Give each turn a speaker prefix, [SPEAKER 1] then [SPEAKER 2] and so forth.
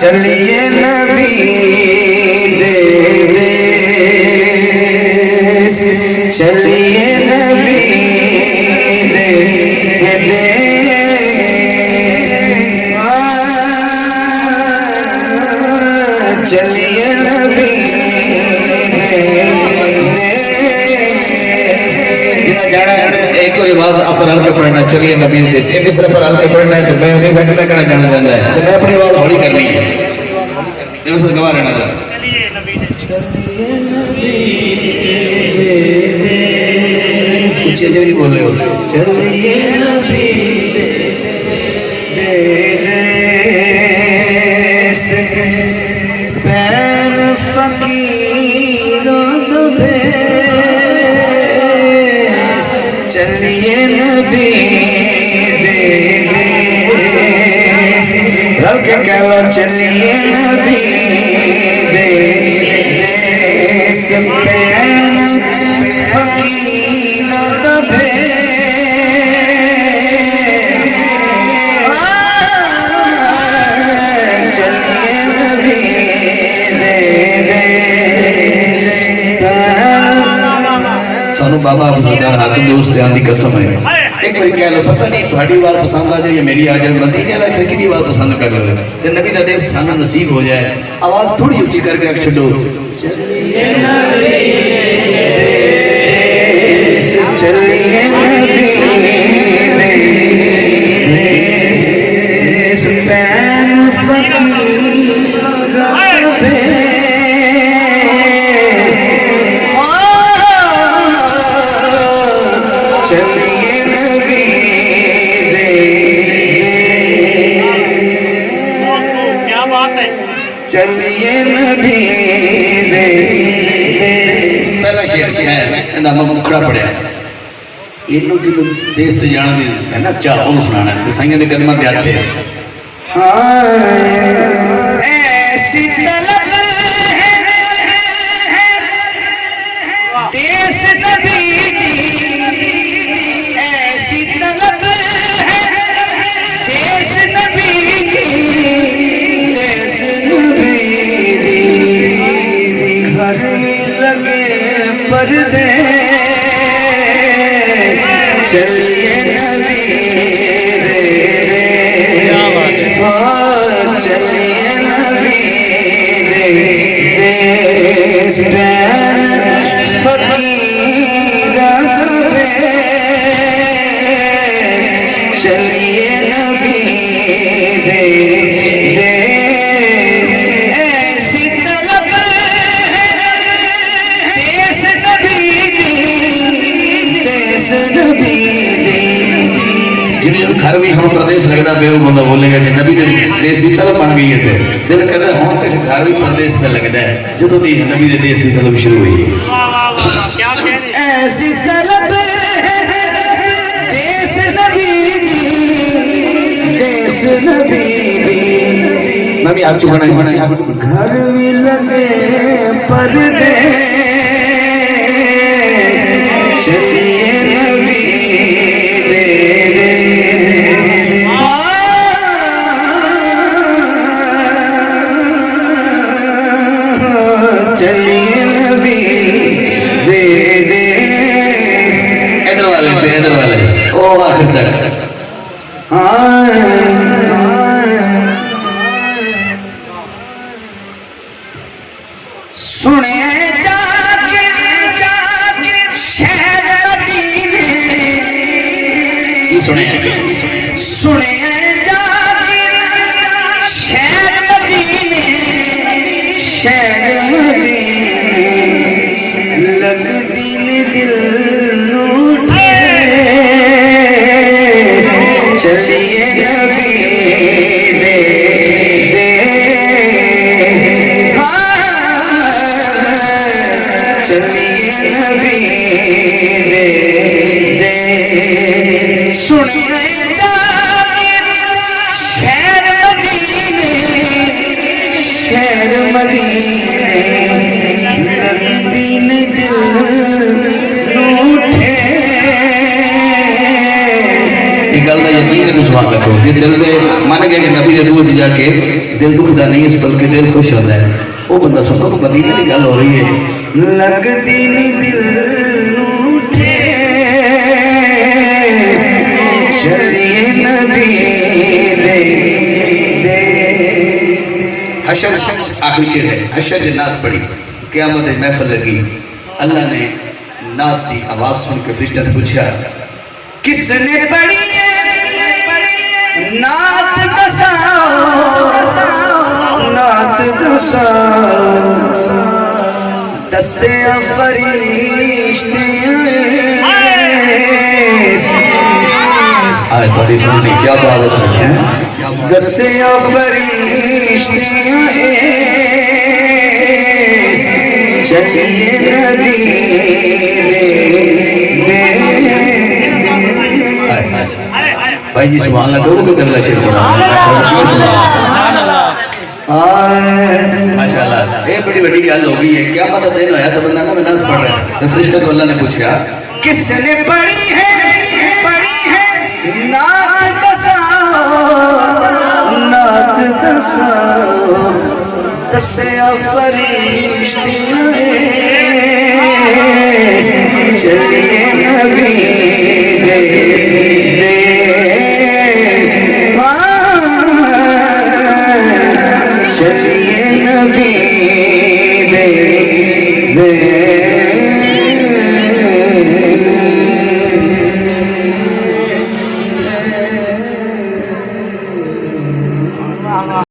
[SPEAKER 1] चलिए नबी दे देश, चलिए नबी दे देश, चलिए नबी एक और आवाज आप पर हल्के पढ़ना। चलिए नबी देश एक दूसरे पर हल्के पढ़ना है तो मैं उन्हें घटना करना जाना चाहता है तो मैं अपनी आवाज हौली करनी है, गवा रहना था। चलिए नबी देश, कुछ जो नहीं बोल रहे हो। चलिए नबी दे देश, पैन फकीरों दे, चलिए नबी दे देश, रल के कह लो चलिए नबी दे देश, पैन फकीरों दे, चलिए नबी दे देश। थानू बाबा सरदार हाकिम दोस्त ध्यान की कसम है, एक बार कह लो पता नहीं थोड़ी बात पसंद आ जाए या मेरी आ जाए, मदीने वाला खिड़की की बात पसंद कर लो तो नबी दा देश सानू नसीब हो जाए। आवाज थोड़ी ऊंची करके रख छो, चलिए नबी देश, चलिए नबी देश, पैन फकीरों पे, चलिए नबी दे, क्या बात है, चलिए नबी दे। पहला शेर है ना मुखड़ा पड़िया इन्हों की देश से जाना दी है ना चाह वो सुनाना है संगे दे कदमां ते आते ऐसी तलब है देश नबी दी, ऐसी तलब है देश नबी दी, देश नबी दी, घर में लगे पर्दे, चलिए नबी दे देश, चलिए नबी दे देश, पैन फकीरों पे, चलिए नबी दे देश, ऐसी तलब है देश नबी दी, देश नबी दी। जिन घर भी हम प्रदेश लगता पे वो बंदा बोलेगा कि नबी दे देश की तलब बन गई है दिल कहता है हम तक घर भी प्रदेश पे लगता है जो तो नबी दे देश की तलब शुरू हुई है। ऐसी तलब है देश नबी दी, देश नबी दी, मैं भी आप चुकाना घर भी लगे पर्दे, चलिए नबी दे चलिए नबी दे देश। इधर वाले ओ आखिर तक सुने जाके शहर मदीने, सुने जाके शहर मदीने, शहर मदीने, लग दिल उठे, चलिए नबी दे देश, चलिए नबी दे देश, सुने जाके के दिल दुखदा नहीं है बल्कि दिल खुश होता है। वो बंदा सुनो तो मदीने की गल हो रही है। लगदी नी दिल उठे चलिए नबी दे हशर आखिरी शेर है। हशर नात पढ़ी क़यामत महफिल लगी। अल्लाह ने नात की आवाज सुन के फरिश्ता ने पूछा किसने पढ़ी नात नात दसे फरिश्ते आए थोड़ी सुननी क्या बात है। दसे फरिश्ते चलिए नबी भाई जी सुभान अल्लाह दोनों को अगला शेर माशाल्लाह। ये बड़ी बड़ी गल हो गई है। क्या पता दिन होया तो बंदा ना नात पढ़ रहा है तो फरिश्ता तो अल्लाह ने पूछा किसने पढ़ी है नात दसे फरिश्ते चलिए